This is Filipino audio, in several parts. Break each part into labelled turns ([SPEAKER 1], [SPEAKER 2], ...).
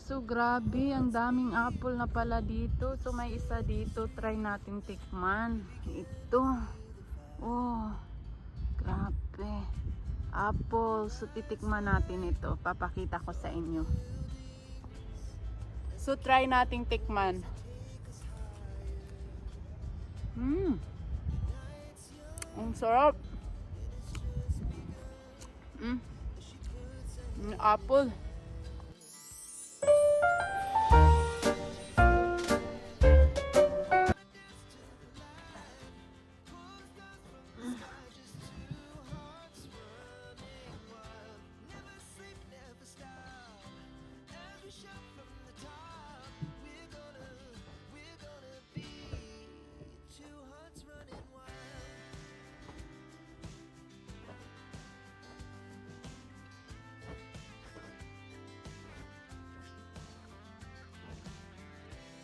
[SPEAKER 1] So grabe, ang daming apple na pala dito. So may isa dito, try natin tikman. Ito. Oh, grabe. Apple. So titikman natin ito. Papakita ko sa inyo. So try nating tikman. Ang sarap. Apple.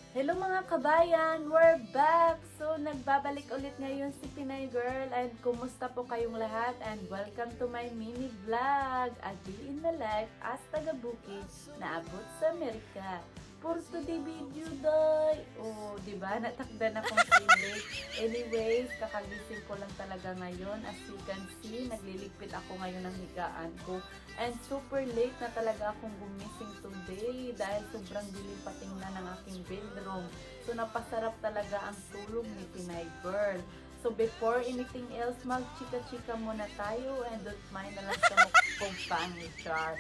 [SPEAKER 2] Hello mga kabayan! We're back! So, nagbabalik ulit ngayon si Pinay Girl and kumusta po kayong lahat and welcome to my mini vlog A Day in the Life as taga-Bukid na abot sa Amerika. For today video, day! Oh, diba? Natakdan akong sinlate. Anyways, kakagising ko lang talaga ngayon. As you can see, nagliligpit ako ngayon ng higaan ko. And super late na talaga akong gumising today dahil sobrang dilim patingnan ng aking bedroom. So, napasarap talaga ang tulog ni Pinay Girl. So, before anything else, mag-chika-chika muna tayo and don't mind na lang sa kung pangit, char.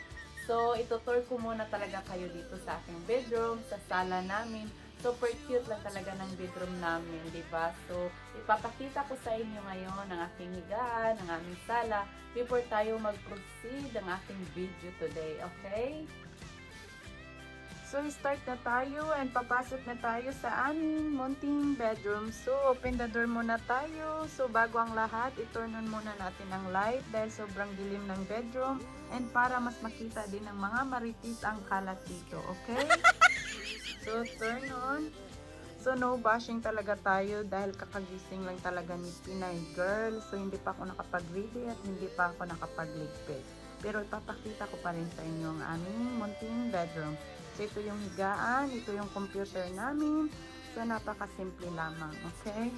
[SPEAKER 2] So, itutur ko muna talaga kayo dito sa aking bedroom, sa sala namin. Super cute lang talaga ng bedroom namin, di ba? So, ipapakita ko sa inyo ngayon ang aking higaan, ang aming sala, before tayo mag-proceed ang aking video today, okay?
[SPEAKER 1] So, start na tayo and papasok na tayo sa aming munting bedroom. So, open the door muna tayo. So, bago ang lahat, i-turn on muna natin ang light dahil sobrang dilim ng bedroom and para mas makita din ng mga maritis ang kalat dito, okay? So, turn on. So, no bashing talaga tayo dahil kakagising lang talaga ni Pinay Girl. So, hindi pa ako nakapag-ready at hindi pa ako nakapag-ligpit. Pero ipapakita ko pa rin sa inyo ang aming munting bedroom. So, ito yung higaan, ito yung computer namin. So, napakasimple lamang, okay?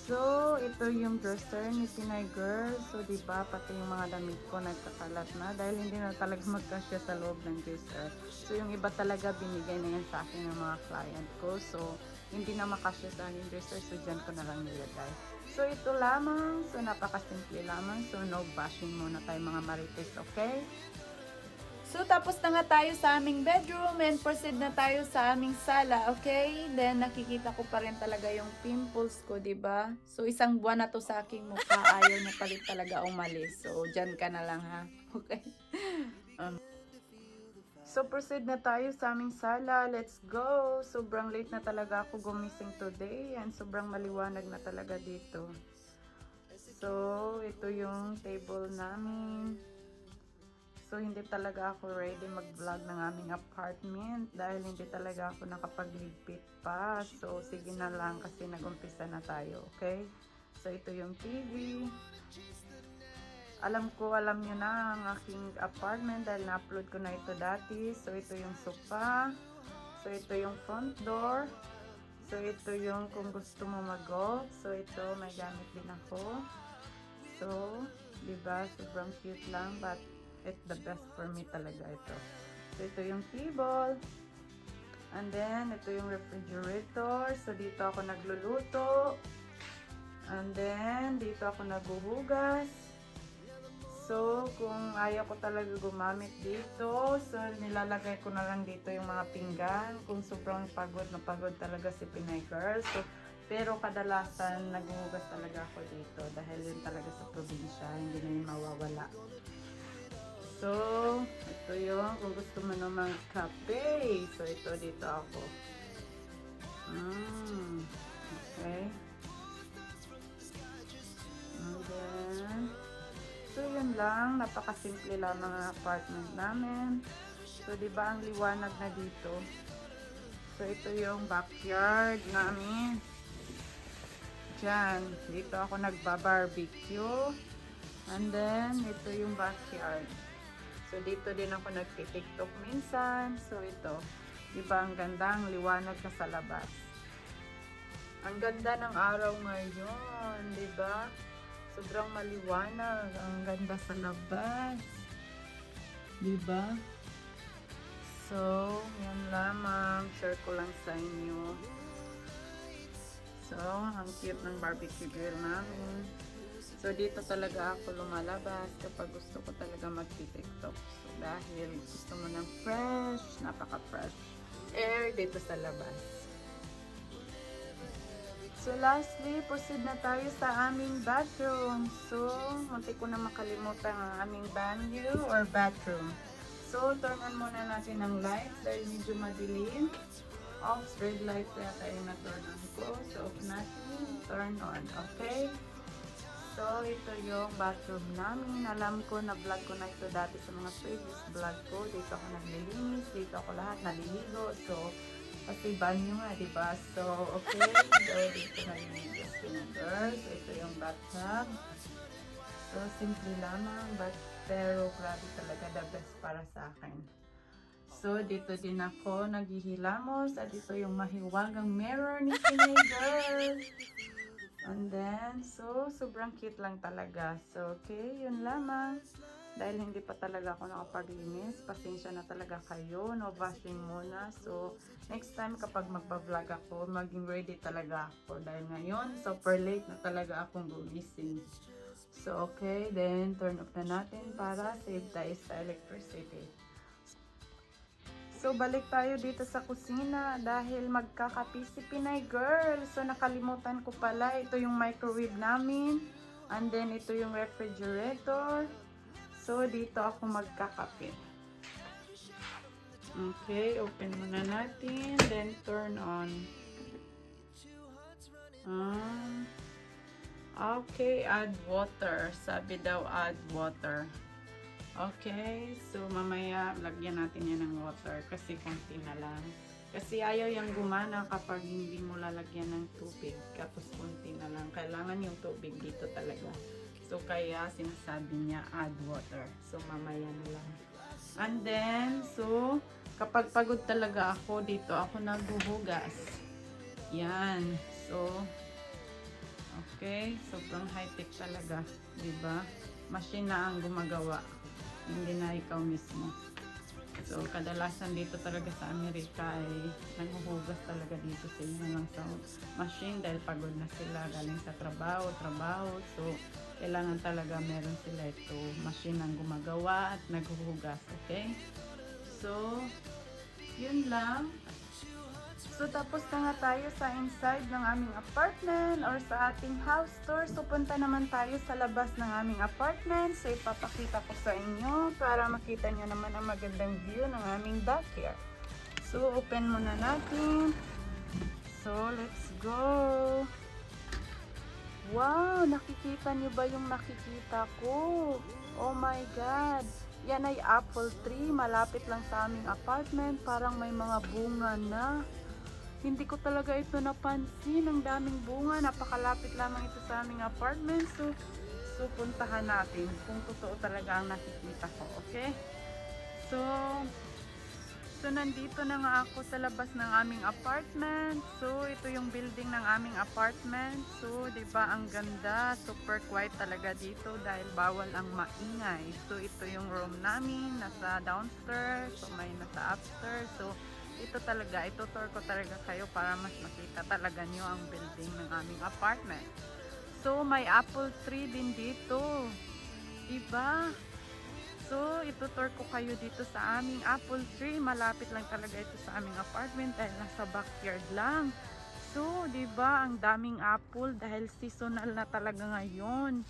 [SPEAKER 1] So, ito yung dresser ni Pinay Girl. So, diba, pati yung mga damit ko nagkakalat na dahil hindi na talaga magkasya sa loob ng dresser. So, yung iba talaga binigay na yan sa akin ng mga client ko. So, hindi na makasya sa aking dresser. So, dyan ko na lang nilagay. So, ito lamang. So, napakasimple lamang. So, no bashing muna tayo mga marites, okay?
[SPEAKER 2] So, tapos na nga tayo sa aming bedroom and proceed na tayo sa aming sala, okay? Then, nakikita ko pa rin talaga yung pimples ko, ba diba? So, isang buwan na to sa aking mukha. Ayaw niya pa rin talaga umalis. So, dyan ka na lang, ha? Okay?
[SPEAKER 1] So, proceed na tayo sa aming sala. Let's go! Sobrang late na talaga ako gumising today and sobrang maliwanag na talaga dito. So, ito yung table namin. So, hindi talaga ako ready mag-vlog ng aming apartment dahil hindi talaga ako nakapagligpit pa. So, sige na lang kasi nag-umpisa na tayo, okay? So, ito yung TV. Alam nyo na ang aking apartment dahil na-upload ko na ito dati. So, ito yung sofa. So, ito yung front door. So, ito yung kung gusto mo mag-golf. So, ito may gamit din ako. So, diba? Sobrang cute lang but it's the best for me talaga ito. So, ito yung table. And then, ito yung refrigerator. So, dito ako nagluluto. And then, dito ako naguhugas. So, kung ayaw ko talaga gumamit dito, so, nilalagay ko na lang dito yung mga pinggan. Kung sobrang pagod na pagod talaga si Pinay Girl. So, pero kadalasan, naghuhugas talaga ako dito. Dahil yun talaga sa probinsya, hindi na yun mawawala. So, ito yung kung gusto mo namang kape. So, ito dito ako. Okay. And then, so, yun lang. Napakasimple lang ang apartment namin. So, diba ang liwanag na dito? So, ito yung backyard namin. Diyan. Dito ako nagbabarbecue. And then, ito yung backyard. So dito din ako nagti-TikTok minsan. So ito, di ba ang ganda, ang liwanag na sa labas. Ang ganda ng araw ngayon, di ba? Sobrang maliwanag, ang ganda sa labas. Di ba? So, yan lamang. Share ko lang sa inyo. So, ang cute ng barbecue grill namin. So, dito talaga ako lumalabas kapag gusto ko talaga mag-TikTok. So, dahil gusto mo ng fresh, napaka-fresh air dito sa labas. So, lastly, proceed na tayo sa aming bathroom. So, munti ko na makalimutan ang aming banyo or bathroom. So, turn on muna natin ang lights dahil medyo madilim. Off, red light yata yung na-turn on ko. So, off natin, turn on. Okay? So, ito yung bathroom namin. Alam ko, na-vlog ko na ito dati sa mga previous vlog ko. Dito ako naglilinis. Dito ako lahat naliligo. So, kasi banyo nga, diba? So, okay. So, dito nagliligo sila girls. So, ito yung bathtub. So, simple lamang. Pero, grabe talaga the best para sa akin. So, dito din ako naghihilamos. At ito yung mahiwagang mirror ni Pinay girls. And then, so, sobrang cute lang talaga. So, okay, yun lamang. Dahil hindi pa talaga ako nakapaglinis, pasensya na talaga kayo, no bashing muna. So, next time kapag magpa-vlog ako, maging ready talaga ako. Dahil ngayon, super late na talaga akong gumising. So, okay, then turn off na natin para save tayo sa electricity. So, balik tayo dito sa kusina dahil magkakape si Pinay girl. So, nakalimutan ko pala, ito yung microwave namin. And then, ito yung refrigerator. So, dito ako magkakape. Okay, open muna natin. Then, turn on. Okay, add water. Sabi daw, add water. Okay, so mamaya lagyan natin yan ng water kasi konti na lang. Kasi ayaw yung gumana kapag hindi mo lalagyan ng tubig. Tapos konti na lang. Kailangan yung tubig dito talaga. So, kaya sinasabi niya add water. So, mamaya na lang. And then, so, kapag pagod talaga ako, dito ako naghuhugas. Yan. So, okay. Sobrang high-tech talaga. Diba? Machine na ang gumagawa. Hindi na ikaw mismo. So, kadalasan dito talaga sa Amerika ay nanghuhugas talaga dito sila lang sa machine dahil pagod na sila galing sa trabaho. So, kailangan talaga meron sila ito machine ang gumagawa at naghuhugas. Okay? So, yun lang. So, tapos na nga tayo sa inside ng aming apartment or sa ating house tour. So, punta naman tayo sa labas ng aming apartment. So, ipapakita ko sa inyo para makita nyo naman ang magandang view ng aming backyard. So, open muna natin. So, let's go. Wow! Nakikita nyo ba yung nakikita ko? Oh my God! Yan ay apple tree. Malapit lang sa aming apartment. Parang may mga bunga na. Hindi ko talaga ito napansin. Ang daming bunga. Napakalapit lamang ito sa aming apartment. So puntahan natin kung totoo talaga ang nakikita ko. Okay? So nandito na nga ako sa labas ng aming apartment. So, ito yung building ng aming apartment. So, diba ang ganda. Super quiet talaga dito dahil bawal ang maingay. So, ito yung room namin. Nasa downstairs. So, may nasa upstairs. So, ito talaga, ito-tour ko talaga kayo para mas makita talaga nyo ang building ng aming apartment. So, may apple tree din dito. Diba? So, ito-tour ko kayo dito sa aming apple tree. Malapit lang talaga ito sa aming apartment dahil nasa backyard lang. So, diba, ang daming apple dahil seasonal na talaga ngayon.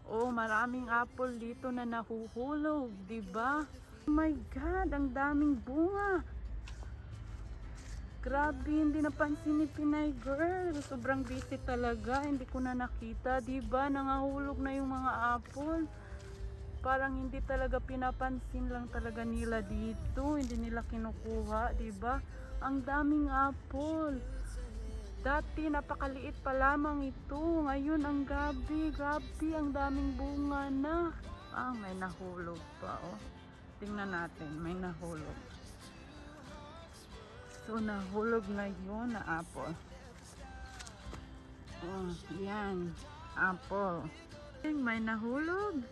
[SPEAKER 1] Oh, maraming apple dito na nahuhulog, diba? Oh my God, ang daming bunga. Grabe, hindi napansin ni Pinay girl. Sobrang busy talaga. Hindi ko na nakita. Diba? Nangahulog na yung mga apple. Parang hindi talaga pinapansin lang talaga nila dito. Hindi nila kinukuha. Diba? Ang daming apple. Dati napakaliit pa lamang ito. Ngayon ang gabi. Grabe, ang daming bunga na. Ah, may nahulog pa oh. tingnan natin, may nahulog. So, nahulog na yun na apple. Oh, yan. Apple. May nahulog.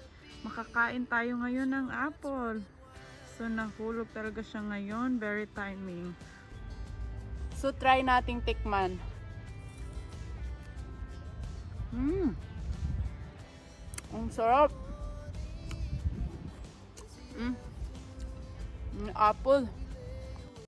[SPEAKER 1] Makakain tayo ngayon ng apple. So, nahulog talaga siya ngayon. Very timing. So, try nating tikman. Ang sarap. Apple.